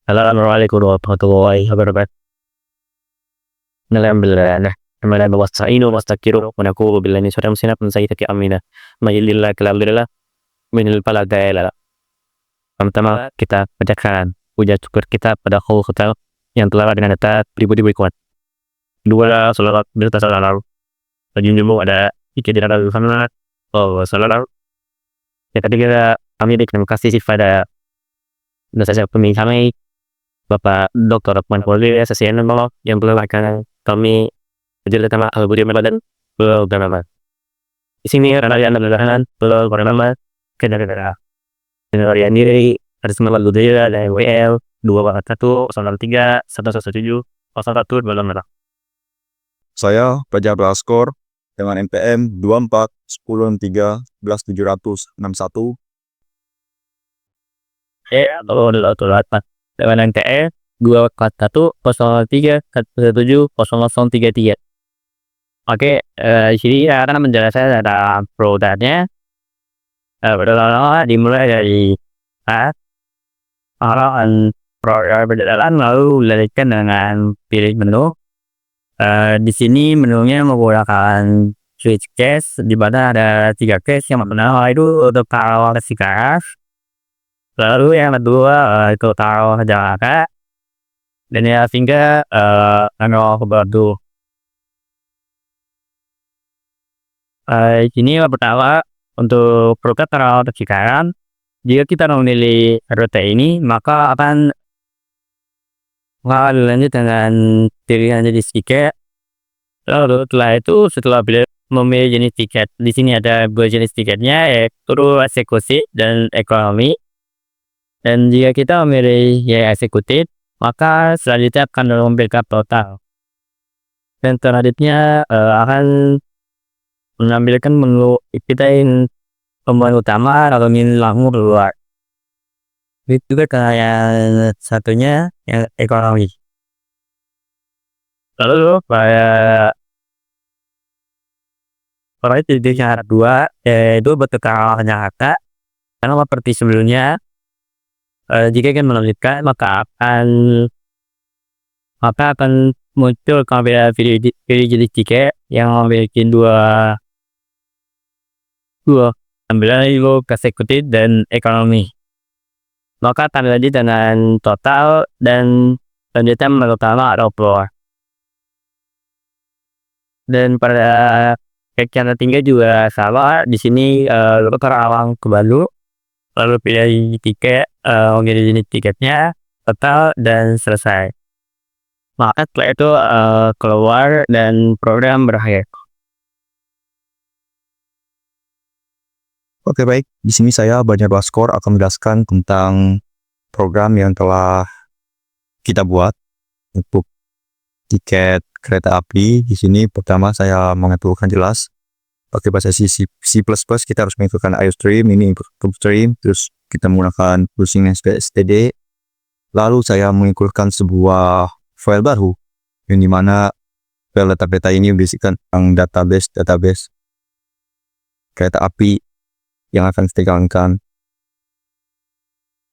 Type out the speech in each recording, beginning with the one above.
Assalamualaikum warahmatullahi wabarakatuh. Alhamdulillah. Alhamdulillah wasta'inu wastaghfiruh wa na'udzu billahi min syururi anfusina wa min sayyiati a'malina. May yahdihillahu fala mudilla lahu wa man yudlil fala hadiya lahu. Pertama, kita bacakan puja syukur kita pada Allah Ta'ala yang telah dengan data pribadi berkuat. Kedua, salawat berserta salam junjungan ada iki di dalam Muhammad sallallahu. Yang ketiga, kami berterima kasih kepada dosen pembimbing kami Bapak Dr. Lukman Fauzi SSN yang telah akan kami menjelaskan tentang al-Budi Ramadan beberapa. Di sini karena Anda belakangan belum bernama kendaraan yang diri ada semua budaya dan WL 241 03 117 01 belum. Saya Fajar Blaskor dengan NPM 24 10 3 11 761. Atau dengan NTE 241 03 117 0033. Oke, di sini akan menjelaskan ada produknya. Pertama dimulai dari arahan program perjalanan, lalu lanjutkan dengan pilih menu. Di sini menunya menggunakan switch case, di mana ada 3 case. Yang pertama itu untuk taruh keras, lalu yang kedua itu taruh Jakarta, dan yang ketiga taruh Batu. Di sini yang pertama untuk program taruh sekarang, jika kita memilih rute ini maka akan lanjut dengan pilihan jenis tiket. Lalu setelah memilih jenis tiket, di sini ada 2 jenis tiketnya, yaitu eksekutif dan ekonomi. Dan jika kita memilih eksekutif, maka selanjutnya akan memberikan total. Dan selanjutnya akan menampilkan menu kita yang pembahasan utama atau menu langsung keluar. Itu juga yang satunya yang ekonomi. Lalu pada titik yang kedua yaitu bertukar Jakarta, karena seperti sebelumnya jika ingin melanjutkan maka akan muncul kamera pilih jenis tiket yang memiliki dua tampilan, yaitu eksekutif dan ekonomi. Maka akan lanjut dengan total dan selanjutnya menu utama atau keluar. Dan pada yang ketiga juga sama, di sini terawang ke Bandung, lalu pilih tiket, memilih jenis tiketnya, total, dan selesai. Maka setelah itu keluar dan program berakhir. Oke, baik. Di sini saya Fajar Blaskor akan menjelaskan tentang program yang telah kita buat untuk tiket kereta api. Di sini pertama saya mengaturkan jelas pakai bahasa C++. Kita harus mengaturkan IOStream, ini input stream, terus kita menggunakan cruising std. Lalu saya menginstalkan sebuah file baru yang dimana file data ini berisikan tentang database kereta api yang akan kita jalankan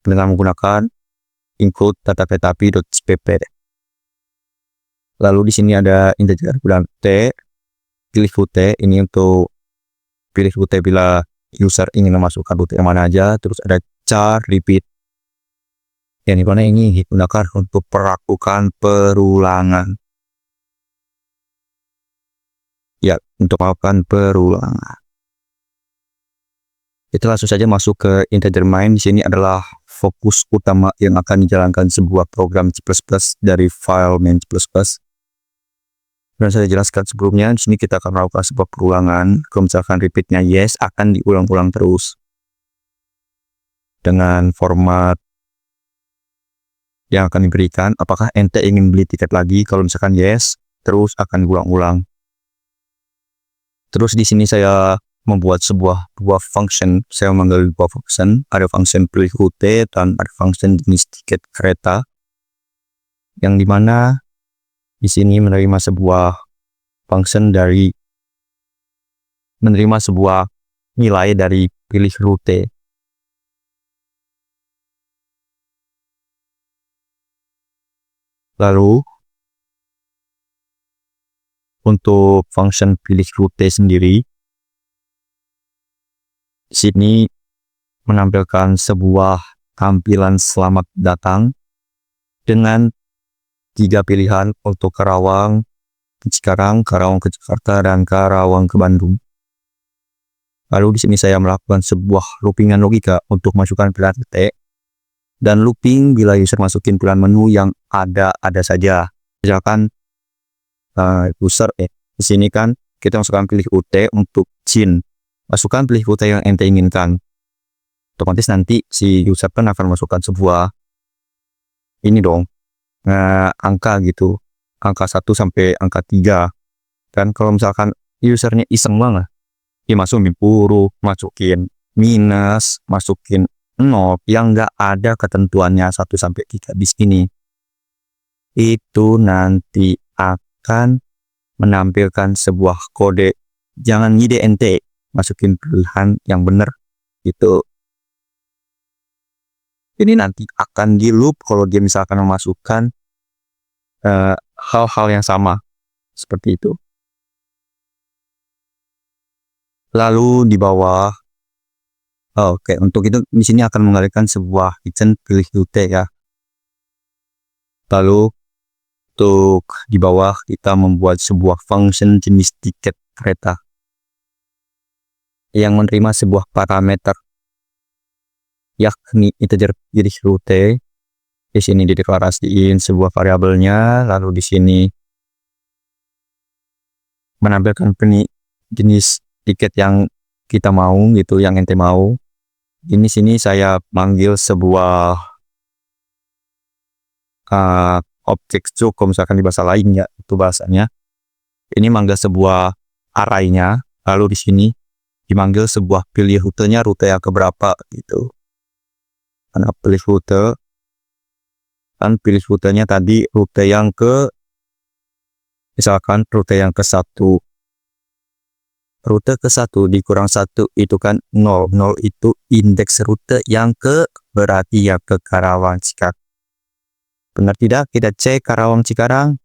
dengan menggunakan include data-kereta-api.spp. Lalu di sini ada integer bilang T, pilih rute, ini untuk pilih rute bila user ingin memasukkan rute yang mana aja. Terus ada char repeat, yang dimana ini digunakan untuk melakukan perulangan. Ya, untuk melakukan perulangan. Kita langsung saja masuk ke integer main. Di sini adalah fokus utama yang akan dijalankan sebuah program C++ dari file main C++. Dan saya jelaskan sebelumnya, di sini kita akan melakukan sebuah perulangan. Kalau misalkan repeatnya yes, akan diulang-ulang terus dengan format yang akan diberikan. Apakah ente ingin beli tiket lagi? Kalau misalkan yes, terus akan diulang-ulang. Terus di sini saya membuat sebuah function. Saya memanggil dua function. Ada function pilih rute dan ada function jenis tiket kereta, yang dimana di sini menerima sebuah function dari nilai dari pilih rute. Lalu untuk function pilih rute sendiri, di sini menampilkan sebuah tampilan selamat datang dengan 3 pilihan untuk Karawang ke Cikarang, Karawang ke Jakarta, dan Karawang ke Bandung. Lalu di sini saya melakukan sebuah loopingan logika untuk masukkan pilihan rute dan looping bila user masukin pilihan menu yang ada saja. Misalkan user di sini kan kita masukkan pilih rute untuk Chin, masukkan pilih rute yang ente inginkan. Otomatis nanti si user kan akan masukkan sebuah ini dong angka gitu, angka 1 sampai angka 3. Dan kalau misalkan usernya iseng banget, dia masukin huruf, masukin minus, masukin 0 yang nggak ada ketentuannya 1 sampai 3 di sini, itu nanti akan menampilkan sebuah kode. Jangan ngide ente, masukin pilihan yang benar gitu. Ini nanti akan di loop kalau dia misalkan memasukkan hal-hal yang sama seperti itu. Lalu di bawah, oke, untuk itu di sini akan mengalihkan sebuah kitchen pilih rute ya. Lalu untuk di bawah kita membuat sebuah function jenis tiket kereta yang menerima sebuah parameter, yakni integer pilih rute. Di sini dideklarasiin sebuah variabelnya, lalu di sini menampilkan jenis tiket yang kita mau gitu, yang ente mau. Ini sini saya panggil sebuah objek stroke kalau misalkan di bahasa lain ya, itu bahasanya. Ini manggil sebuah array-nya, lalu di sini dimanggil sebuah pilih rutenya, rute yang keberapa gitu. Karena pilih rute, kan pilih rutenya tadi rute yang ke, misalkan rute yang ke-1. Rute ke-1 dikurang 1 itu kan 0. 0 itu indeks rute yang ke, berarti ya ke Karawang Cikarang. Benar tidak? Kita cek Karawang Cikarang.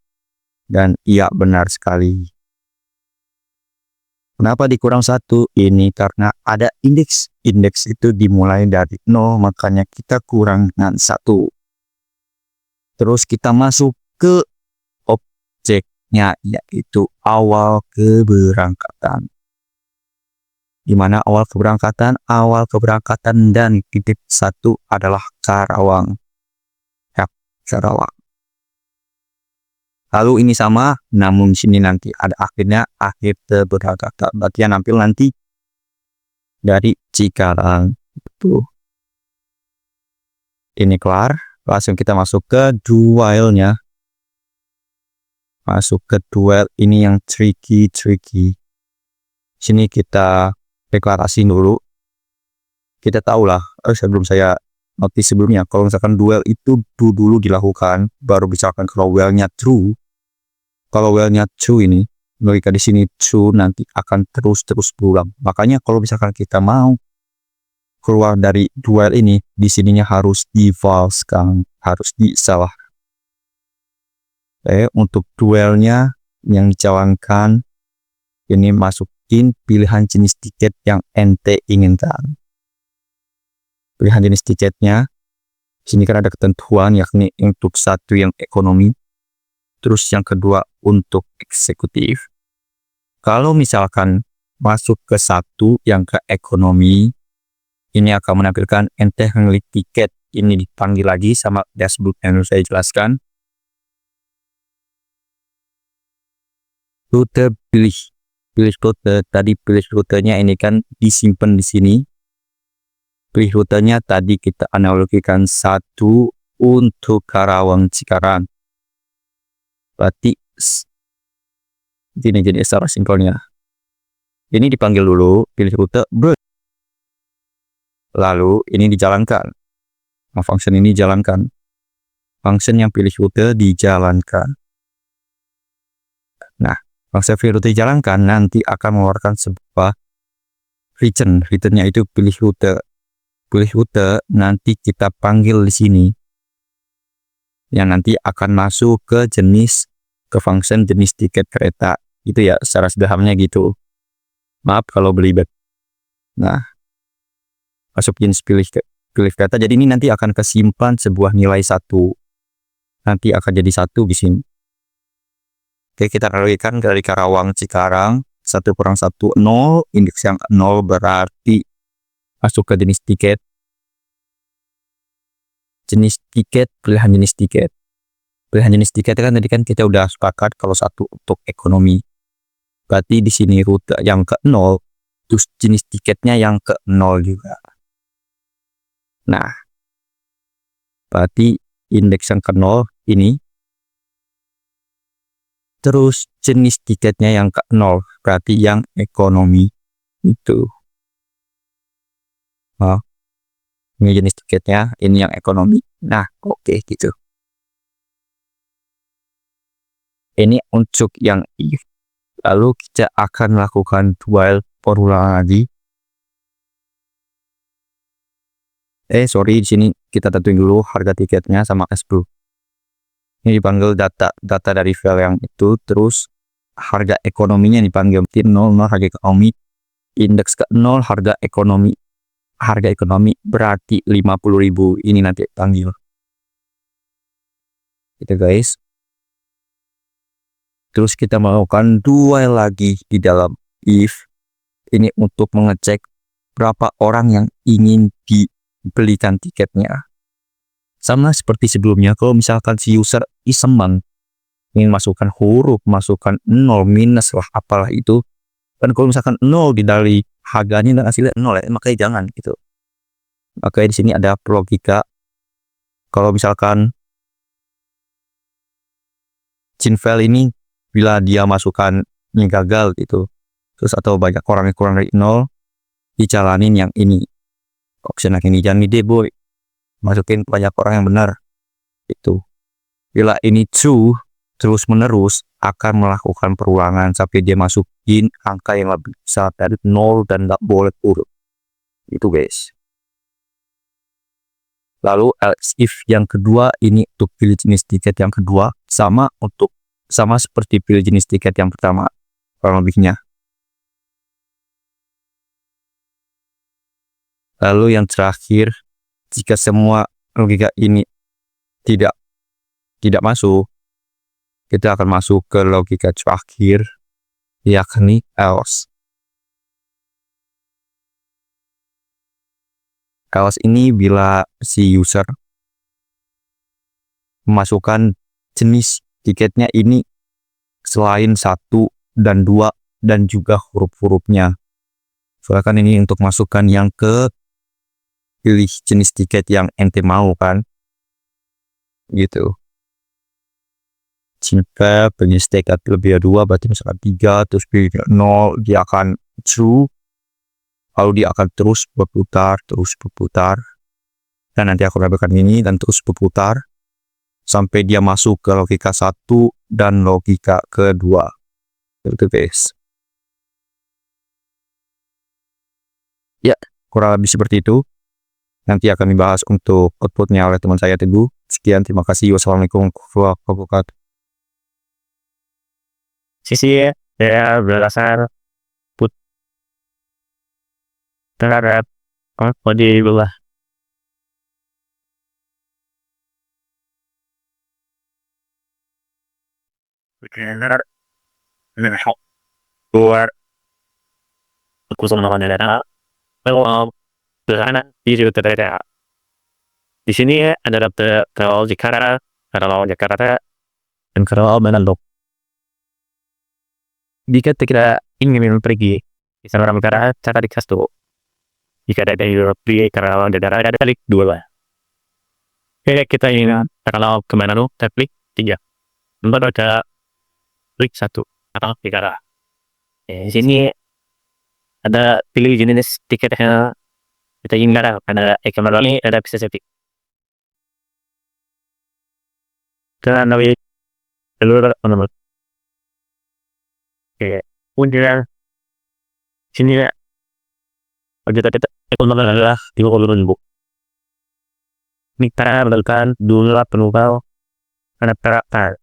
Dan iya, benar sekali. Kenapa dikurang 1? Ini karena ada indeks. Indeks itu dimulai dari 0, makanya kita kurang dengan 1. Terus kita masuk ke objeknya, yaitu awal keberangkatan. Di mana awal keberangkatan? Awal keberangkatan dan titik 1 adalah Karawang. Ya, Karawang. Lalu ini sama, namun di sini nanti ada akhirnya, akhir keberangkatan. Berarti yang nampil nanti dari Cikarang. Itu. Ini kelar. Langsung kita masuk ke dualnya. Masuk ke dual ini yang tricky. Sini kita deklarasi dulu. Kita tahulah, sebelum saya notis sebelumnya, kalau misalkan dual itu dulu dilakukan, baru misalkan kalau while-nya true. Kalau while-nya true ini, logika di sini true nanti akan terus berulang. Makanya kalau misalkan kita mau keluar dari dual ini, di sininya harus di false kan, harus disalah. Untuk dualnya yang dijalankan, ini masukin pilihan jenis tiket yang ente inginkan. Pilihan jenis tiketnya, sini kan ada ketentuan, yakni untuk 1 yang ekonomi, terus yang kedua untuk eksekutif. Kalau misalkan masuk ke 1 yang ke ekonomi, ini akan menampilkan ente klik tiket. Ini dipanggil lagi sama dashboard yang saya jelaskan. Rute pilih rute, tadi pilih rutenya ini kan disimpan di sini. Pilih rutenya tadi kita analogikan 1 untuk Karawang Cikarang. Berarti ini jadi secara simpelnya. Ini dipanggil dulu, pilih rute, lalu ini dijalankan. Nah, function ini dijalankan. Function yang pilih rute dijalankan. Nah, function pilih rute dijalankan nanti akan mengeluarkan sebuah return. Returnnya itu pilih rute. Pilih rute nanti kita panggil di sini. yang nanti akan masuk ke function jenis tiket kereta. Itu ya secara sederhananya gitu. Maaf kalau belibet. Nah, masuk jenis pilih kereta. Jadi ini nanti akan kesimpan sebuah nilai 1. Nanti akan jadi 1 di sini. Oke, kita analogikan dari Karawang Cikarang, 1 kurang 1, 0. Indeks yang 0 berarti masuk ke jenis tiket. Jenis tiket, pilihan jenis tiket. Pilihan jenis tiket kan tadi kan kita udah sepakat kalau 1 untuk ekonomi. Berarti di sini rute yang ke 0, terus jenis tiketnya yang ke 0 juga. Nah, berarti indeks yang ke 0 ini. Terus jenis tiketnya yang ke 0, berarti yang ekonomi itu. Nah, ini jenis tiketnya, ini yang ekonomi. Nah, oke gitu. Ini untuk yang if. Lalu kita akan melakukan while perulangan lagi. Sorry, di sini kita tentuin dulu harga tiketnya sama S10. Ini dipanggil data dari file yang itu, terus harga ekonominya dipanggil 0 harga ekonomi, indeks ke 0 harga ekonomi. Harga ekonomi berarti 50.000, ini nanti panggil. Gitu guys. Terus kita melakukan while lagi di dalam if. Ini untuk mengecek berapa orang yang ingin dibelikan tiketnya. Sama seperti sebelumnya, kalau misalkan si user iseng ingin masukkan huruf, masukkan 0, minus lah, apalah itu. Dan kalau misalkan 0 dari harganya dan hasilnya 0 ya, makanya jangan gitu. Makanya di sini ada logika. Kalau misalkan Cinvel ini bila dia masukkan yang gagal gitu, terus atau banyak orang yang kurang dari 0, dicalanin yang ini. Option yang ini, jangan ide boy. Masukin banyak orang yang benar. Itu. Bila ini true, terus menerus akan melakukan perulangan sampai dia masukin angka yang lebih besar dari 0 dan nggak boleh huruf. Itu guys. Lalu else if yang kedua ini untuk pilih jenis tiket yang kedua, sama seperti pilih jenis tiket yang pertama kurang lebihnya. Lalu yang terakhir, jika semua logika ini tidak masuk, kita akan masuk ke logika terakhir, yakni else. Else ini bila si user memasukkan jenis tiketnya ini selain 1 dan 2 dan juga huruf-hurufnya. Soalnya kan ini untuk masukkan yang ke pilih jenis tiket yang ente mau kan. Gitu. Jika jenis tiket lebih 2 berarti misalkan 3 terus pilih 0, dia akan true. Lalu dia akan terus berputar, dan nanti aku melakukan ini dan terus berputar sampai dia masuk ke logika 1 dan logika kedua. Itu guys. Ya, kurang lebih seperti itu. Nanti akan dibahas untuk outputnya oleh teman saya Teguh. Sekian, terima kasih. Wassalamualaikum warahmatullahi wabarakatuh. Sisi ya berdasar terhadap di bawah. Keluar khusus namanya data. Kalau sederhana video data. Di sini ada data kalau Jakarta, dan kalau Manado. Jika kita ingin pergi di sana negara, cara dikasih tuh. Jika ada pergi karena daerah ada klik 2 lah. Kayak kita ingin kalau kemana tuh, klik 3. Nomor ada klik 1 atau 3. Di sini ada pilih jenis tiketnya kita ingin ada ekonomi, ada bisa seperti. Dan nabi seluruh nomor. Oke, kemudian sini ya. Kita ekonomi adalah 50.000. Ini kita berdasarkan jumlah penumpang Anda terapkan.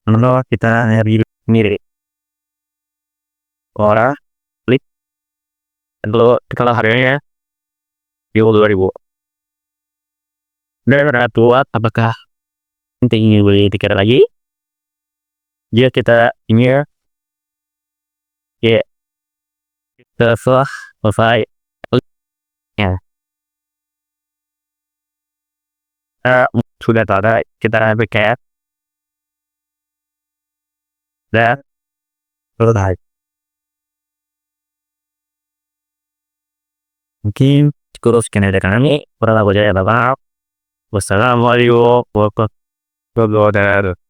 Lalu kita review sendiri. Orang klik. Lalu kalau harganya 22.000. Dan anda buat apakah ingin beli tiket lagi? Jika kita ingin ya setelah selesai ya sudah ada kita pakai dan selesai. Mungkin cukup sekian dari kami. Wassalamualaikum warahmatullahi wabarakatuh.